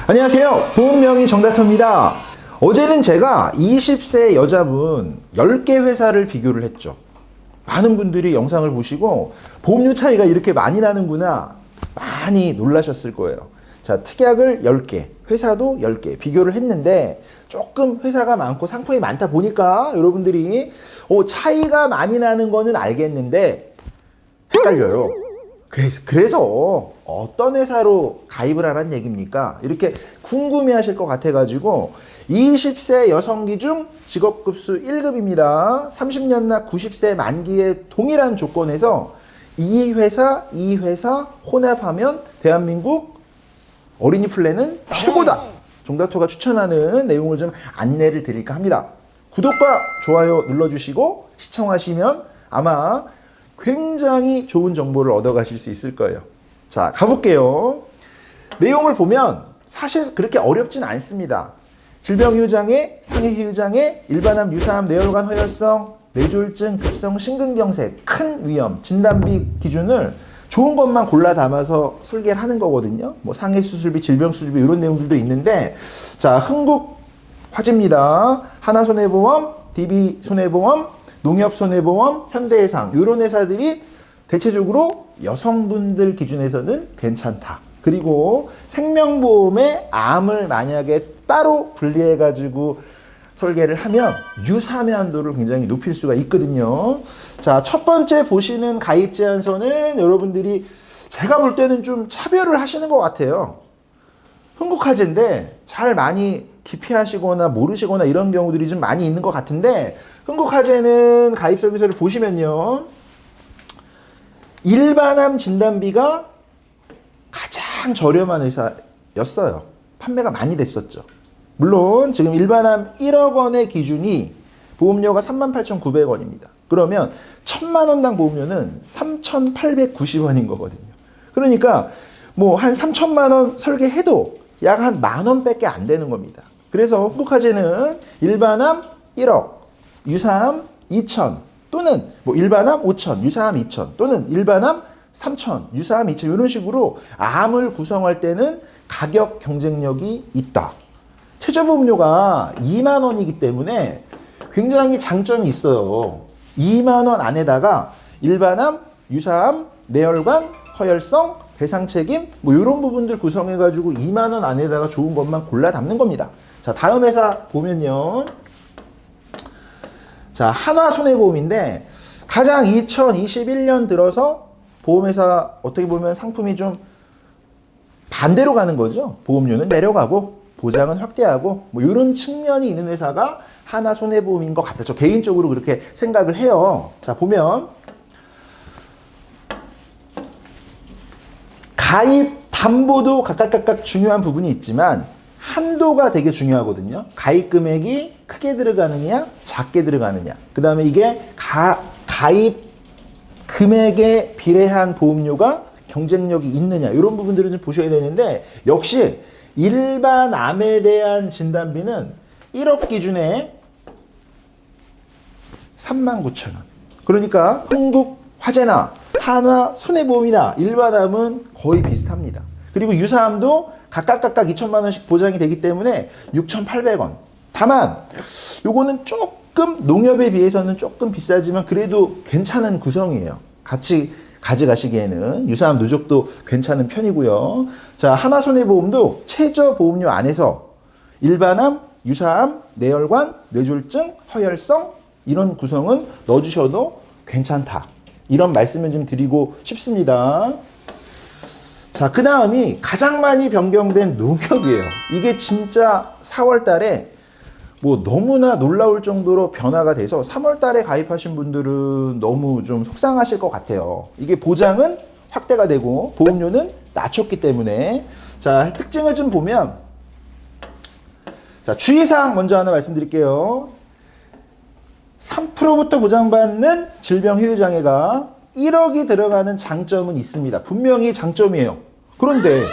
안녕하세요. 보험명의 정다터입니다. 어제는 제가 20세 여자분 10개 회사를 비교를 했죠. 많은 분들이 영상을 보시고 보험료 차이가 이렇게 많이 나는구나 많이 놀라셨을 거예요. 자, 특약을 10개, 회사도 10개 비교를 했는데 조금 회사가 많고 상품이 많다 보니까 여러분들이 차이가 많이 나는 거는 알겠는데 헷갈려요. 그래서 어떤 회사로 가입을 하라는 얘기입니까? 이렇게 궁금해 하실 것 같아가지고 20세 여성기 중 직업급수 1급입니다. 30년 나 90세 만기의 동일한 조건에서 이 회사 혼합하면 대한민국 어린이 플랜은 최고다. 정다토가 추천하는 내용을 좀 안내를 드릴까 합니다. 구독과 좋아요 눌러주시고 시청하시면 아마 굉장히 좋은 정보를 얻어가실 수 있을 거예요. 자, 가볼게요. 내용을 보면 사실 그렇게 어렵진 않습니다. 질병휴유장애, 상해휴유장애, 일반암, 유사암, 뇌혈관 허혈성, 뇌졸중, 급성 심근경색, 큰 위험, 진단비 기준을 좋은 것만 골라 담아서 설계를 하는 거거든요. 뭐 상해수술비, 질병수술비 이런 내용들도 있는데 자, 흥국화재입니다. 하나손해보험, DB손해보험, 농협손해보험, 현대해상 이런 회사들이 대체적으로 여성분들 기준에서는 괜찮다. 그리고 생명보험에 암을 만약에 따로 분리해가지고 설계를 하면 유사암의 한도를 굉장히 높일 수가 있거든요. 자, 첫 번째 보시는 가입 제한서는 여러분들이 제가 볼 때는 좀 차별을 하시는 것 같아요. 흥국화재인데 잘 많이 기피하시거나 모르시거나 이런 경우들이 좀 많이 있는 것 같은데 흥국화재는 가입 설계서를 보시면요. 일반암 진단비가 가장 저렴한 회사였어요. 판매가 많이 됐었죠. 물론 지금 일반암 1억 원의 기준이 보험료가 38,900원입니다. 그러면 1,000만 원당 보험료는 3,890원인 거거든요. 그러니까 뭐 한 3,000만 원 설계해도 약 한 만 원밖에 안 되는 겁니다. 그래서 흥국화재는 일반암 1억, 유사암 2천 또는 뭐 일반암 5천, 유사암 2천 또는 일반암 3천, 유사암 2천 이런 식으로 암을 구성할 때는 가격 경쟁력이 있다. 최저보험료가 2만 원이기 때문에 굉장히 장점이 있어요. 2만 원 안에다가 일반암, 유사암, 뇌혈관, 허혈성, 배상책임 뭐 이런 부분들 구성해가지고 2만 원 안에다가 좋은 것만 골라 담는 겁니다. 자, 다음 회사 보면요. 자, 한화손해보험인데 가장 2021년 들어서 보험회사 어떻게 보면 상품이 좀 반대로 가는 거죠. 보험료는 내려가고 보장은 확대하고 뭐 이런 측면이 있는 회사가 하나손해보험인 것 같아요. 저 개인적으로 그렇게 생각을 해요. 자, 보면 가입 담보도 각각 중요한 부분이 있지만 한도가 되게 중요하거든요. 가입 금액이 크게 들어가느냐 작게 들어가느냐 그 다음에 이게 가입 금액에 비례한 보험료가 경쟁력이 있느냐 이런 부분들을 좀 보셔야 되는데 역시 일반 암에 대한 진단비는 1억 기준에 39,000원. 그러니까 흥국화재나 한화손해보험이나 일반암은 거의 비슷합니다. 그리고 유사암도 각각 2천만 원씩 보장이 되기 때문에 6,800원. 다만 요거는 조금 농협에 비해서는 조금 비싸지만 그래도 괜찮은 구성이에요. 같이 가져가시기에는 유사암 누적도 괜찮은 편이고요. 자, 하나손해보험도 최저보험료 안에서 일반암, 유사암, 뇌혈관, 뇌졸중, 허혈성 이런 구성은 넣어주셔도 괜찮다. 이런 말씀을 좀 드리고 싶습니다. 자, 그 다음이 가장 많이 변경된 농협이에요. 이게 진짜 4월 달에 뭐 너무나 놀라울 정도로 변화가 돼서 3월 달에 가입하신 분들은 너무 좀 속상하실 것 같아요. 이게 보장은 확대가 되고 보험료는 낮췄기 때문에 자, 특징을 좀 보면 자, 주의사항 먼저 하나 말씀드릴게요. 3%부터 보장받는 질병휴유장애가 1억이 들어가는 장점은 있습니다. 분명히 장점이에요. 그런데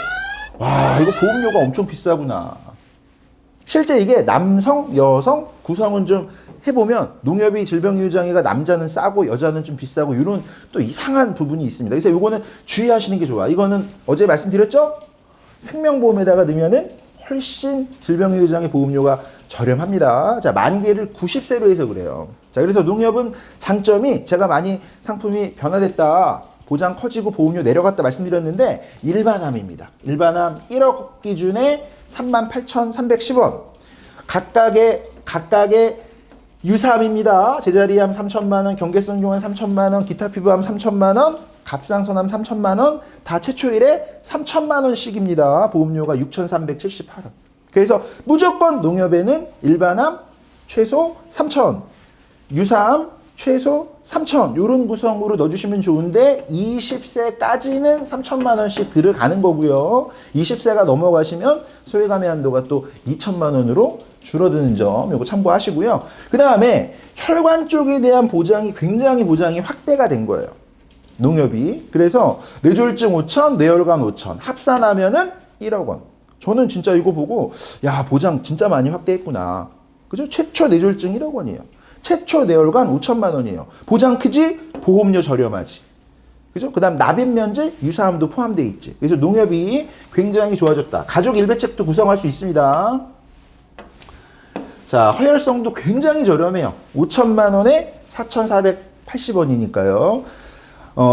와, 이거 보험료가 엄청 비싸구나. 실제 이게 남성, 여성 구성은 좀 해보면 농협이 질병휴유장애가 남자는 싸고 여자는 좀 비싸고 이런 또 이상한 부분이 있습니다. 그래서 이거는 주의하시는 게 좋아. 이거는 어제 말씀드렸죠? 생명보험에다가 넣으면은 훨씬 질병의료장애 보험료가 저렴합니다. 자, 만기를 90세로 해서 그래요. 자, 그래서 농협은 장점이 제가 많이 상품이 변화됐다. 보장 커지고 보험료 내려갔다 말씀드렸는데 일반암입니다. 일반암 1억 기준에 38,310원. 각각의 유사암입니다. 제자리암 3천만 원, 경계성종암 3천만 원, 기타 피부암 3천만 원, 갑상선암 3천만 원, 다 최초 1회 3천만 원씩입니다. 보험료가 6,378원. 그래서 무조건 농협에는 일반암 최소 3천, 유사암 최소 3천 이런 구성으로 넣어주시면 좋은데 20세까지는 3천만 원씩 들어가는 거고요. 20세가 넘어가시면 소외감의 한도가 또 2천만 원으로 줄어드는 점 이거 참고하시고요. 그 다음에 혈관 쪽에 대한 보장이 굉장히 보장이 확대가 된 거예요. 농협이. 그래서 뇌졸중 5천, 뇌혈관 5천 합산하면은 1억 원. 저는 진짜 이거 보고 야 보장 진짜 많이 확대했구나. 그죠? 최초 뇌졸중 1억 원이에요. 최초 뇌혈관 5천만 원이에요. 보장 크지? 보험료 저렴하지. 그죠? 그 다음 납입 면제, 유사암도 포함되어 있지. 그래서 농협이 굉장히 좋아졌다. 가족 일배책도 구성할 수 있습니다. 자, 허혈성도 굉장히 저렴해요. 5천만 원에 4,480원이니까요.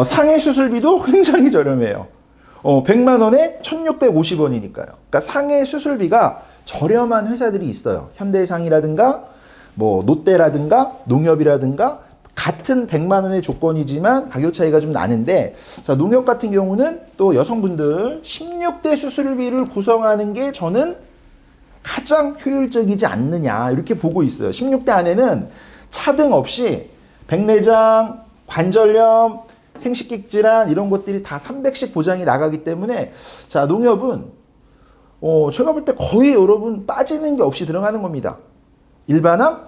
상해 수술비도 굉장히 저렴해요. 100만 원에 1,650원이니까요. 그러니까 상해 수술비가 저렴한 회사들이 있어요. 현대해상이라든가 뭐 롯데라든가 농협이라든가 같은 100만 원의 조건이지만 가격 차이가 좀 나는데 자, 농협 같은 경우는 또 여성분들 16대 수술비를 구성하는 게 저는 가장 효율적이지 않느냐 이렇게 보고 있어요. 16대 안에는 차등 없이 백내장, 관절염, 생식기 질환 이런 것들이 다 300씩 보장이 나가기 때문에 자 농협은 제가 볼 때 거의 여러분 빠지는 게 없이 들어가는 겁니다. 일반암,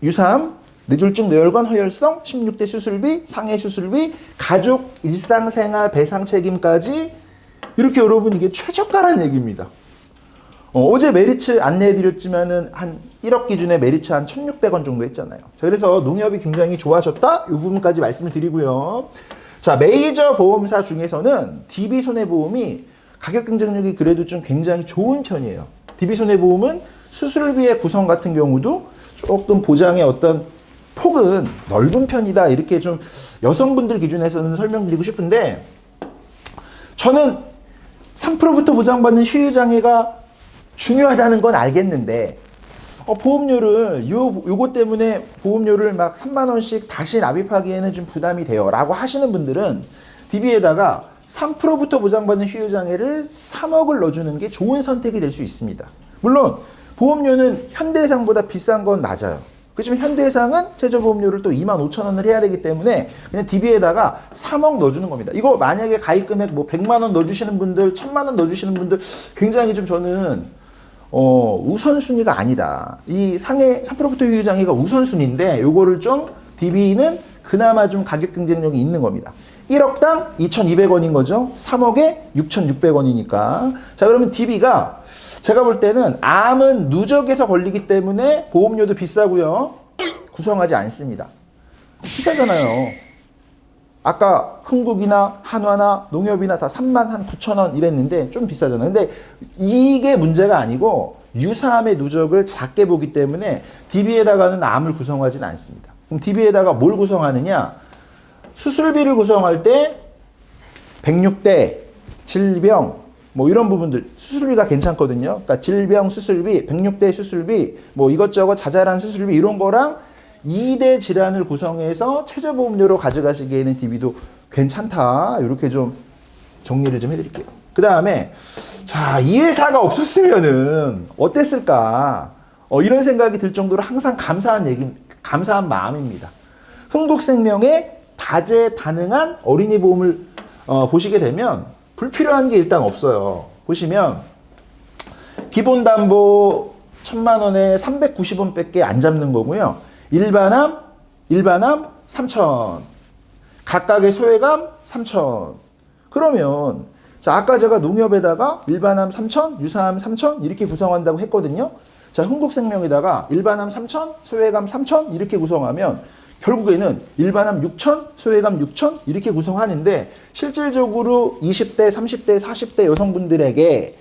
유사암, 뇌졸중, 뇌혈관, 허혈성, 16대 수술비, 상해 수술비, 가족 일상생활 배상 책임까지 이렇게 여러분 이게 최저가라는 얘기입니다. 어제 메리츠 안내해드렸지만은 한 1억 기준에 메리츠 한 1,600원 정도 했잖아요. 자, 그래서 농협이 굉장히 좋아졌다. 이 부분까지 말씀을 드리고요. 자, 메이저 보험사 중에서는 DB손해보험이 가격 경쟁력이 그래도 좀 굉장히 좋은 편이에요. DB손해보험은 수술비의 구성 같은 경우도 조금 보장의 어떤 폭은 넓은 편이다. 이렇게 좀 여성분들 기준에서는 설명드리고 싶은데 저는 3%부터 보장받는 휴유장애가 중요하다는 건 알겠는데 보험료를 요거 때문에 보험료를 막 3만 원씩 다시 납입하기에는 좀 부담이 돼요 라고 하시는 분들은 DB에다가 3%부터 보장받는 휴유장애를 3억을 넣어주는 게 좋은 선택이 될 수 있습니다. 물론 보험료는 현대해상보다 비싼 건 맞아요. 그렇지만 현대해상은 최저보험료를 또 25,000원을 해야 되기 때문에 그냥 DB에다가 3억 넣어주는 겁니다. 이거 만약에 가입 금액 뭐 100만 원 넣어주시는 분들, 1,000만 원 넣어주시는 분들 굉장히 좀 저는 우선순위가 아니다. 이 상해 3%부터 휴유장애가 우선순위인데 요거를 좀 DB는 그나마 좀 가격 경쟁력이 있는 겁니다. 1억당 2,200원인 거죠. 3억에 6,600원이니까. 자, 그러면 DB가 제가 볼 때는 암은 누적해서 걸리기 때문에 보험료도 비싸고요. 구성하지 않습니다. 비싸잖아요. 아까 흥국이나 한화나 농협이나 다 39,000원 이랬는데 좀 비싸잖아요. 근데 이게 문제가 아니고 유사암의 누적을 작게 보기 때문에 DB에다가는 암을 구성하지는 않습니다. 그럼 DB에다가 뭘 구성하느냐? 수술비를 구성할 때 106대, 질병, 뭐 이런 부분들 수술비가 괜찮거든요. 그러니까 질병 수술비, 106대 수술비, 뭐 이것저것 자잘한 수술비 이런 거랑 2대 질환을 구성해서 최저보험료로 가져가시기에는 DB도 괜찮다. 이렇게 좀 정리를 좀 해드릴게요. 그 다음에 자, 이 회사가 없었으면은 어땠을까? 이런 생각이 들 정도로 항상 감사한 마음입니다. 흥국생명의 다재다능한 어린이 보험을 보시게 되면 불필요한 게 일단 없어요. 보시면 기본담보 1,000만 원에 390원 밖에 안 잡는 거고요. 일반암 3,000. 각각의 소외감 3,000. 그러면 자, 아까 제가 농협에다가 일반암 3,000, 유사암 3,000 이렇게 구성한다고 했거든요. 자, 흥국생명에다가 일반암 3,000, 소외감 3,000 이렇게 구성하면 결국에는 일반암 6,000, 소외감 6,000 이렇게 구성하는데 실질적으로 20대, 30대, 40대 여성분들에게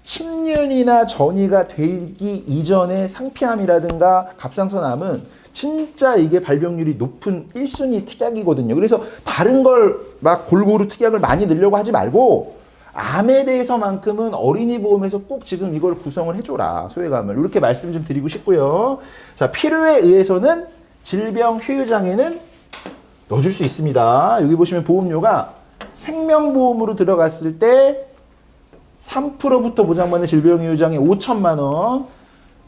10년이나 전이가 되기 이전의 상피암이라든가 갑상선암은 진짜 이게 발병률이 높은 1순위 특약이거든요. 그래서 다른 걸 막 골고루 특약을 많이 넣으려고 하지 말고 암에 대해서만큼은 어린이 보험에서 꼭 지금 이걸 구성을 해줘라. 소외감을. 이렇게 말씀 좀 드리고 싶고요. 자, 필요에 의해서는 질병 휴유장에는 넣어줄 수 있습니다. 여기 보시면 보험료가 생명보험으로 들어갔을 때 3%부터 보장받는 질병휴유장에 5천만 원.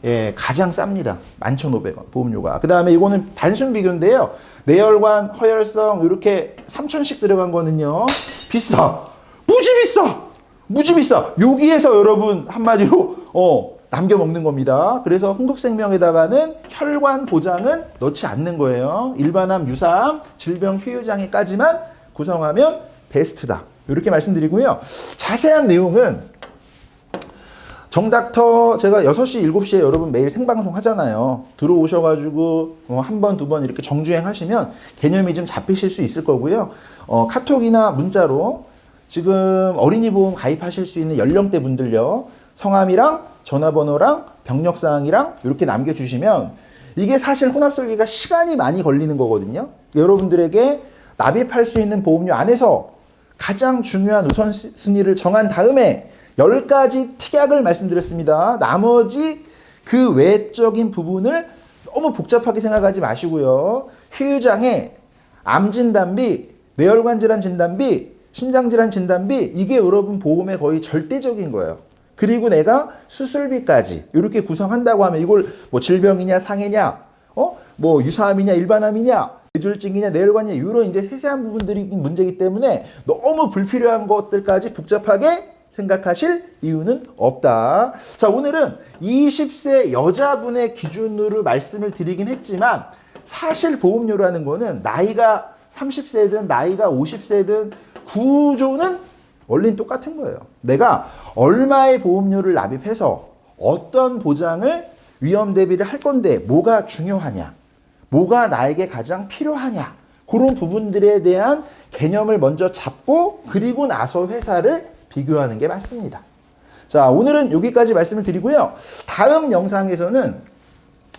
예, 가장 쌉니다. 11,500원 보험료가. 그 다음에 이거는 단순 비교인데요. 내혈관, 허혈성 이렇게 3천씩 들어간 거는요. 비싸. 무지 비싸. 무지 비싸. 여기에서 여러분 한마디로 남겨 먹는 겁니다. 그래서 흥국생명에다가는 혈관 보장은 넣지 않는 거예요. 일반암, 유사암, 질병 휴유장애까지만 구성하면 베스트다. 이렇게 말씀드리고요. 자세한 내용은 정닥터 제가 6시, 7시에 여러분 매일 생방송 하잖아요. 들어오셔가지고 한 번, 두 번 이렇게 정주행 하시면 개념이 좀 잡히실 수 있을 거고요. 카톡이나 문자로 지금 어린이 보험 가입하실 수 있는 연령대 분들요. 성함이랑 전화번호랑 병력사항이랑 이렇게 남겨주시면 이게 사실 혼합설계가 시간이 많이 걸리는 거거든요. 여러분들에게 납입할 수 있는 보험료 안에서 가장 중요한 우선순위를 정한 다음에 10가지 특약을 말씀드렸습니다. 나머지 그 외적인 부분을 너무 복잡하게 생각하지 마시고요. 휴유장애, 암진단비, 뇌혈관 질환 진단비, 심장질환 진단비 이게 여러분 보험의 거의 절대적인 거예요. 그리고 내가 수술비까지 이렇게 구성한다고 하면 이걸 뭐 질병이냐 상해냐 뭐 유사암이냐 일반암이냐 뇌졸중이냐 뇌혈관이냐 이런 이제 세세한 부분들이 문제이기 때문에 너무 불필요한 것들까지 복잡하게 생각하실 이유는 없다. 자, 오늘은 20세 여자분의 기준으로 말씀을 드리긴 했지만 사실 보험료라는 거는 나이가 30세든 나이가 50세든 구조는 원리는 똑같은 거예요. 내가 얼마의 보험료를 납입해서 어떤 보장을 위험 대비를 할 건데 뭐가 중요하냐, 뭐가 나에게 가장 필요하냐 그런 부분들에 대한 개념을 먼저 잡고 그리고 나서 회사를 비교하는 게 맞습니다. 자, 오늘은 여기까지 말씀을 드리고요. 다음 영상에서는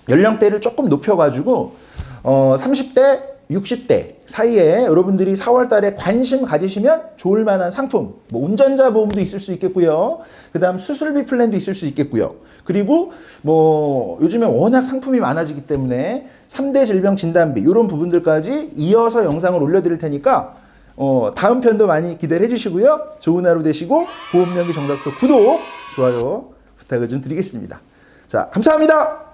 연령대를 조금 높여가지고 30대, 60대 사이에 여러분들이 4월 달에 관심 가지시면 좋을 만한 상품, 뭐 운전자 보험도 있을 수 있겠고요. 그 다음 수술비 플랜도 있을 수 있겠고요. 그리고 뭐 요즘에 워낙 상품이 많아지기 때문에 3대 질병 진단비 이런 부분들까지 이어서 영상을 올려드릴 테니까 다음 편도 많이 기대를 해주시고요. 좋은 하루 되시고 보험명기 정답도 구독, 좋아요 부탁을 좀 드리겠습니다. 자, 감사합니다.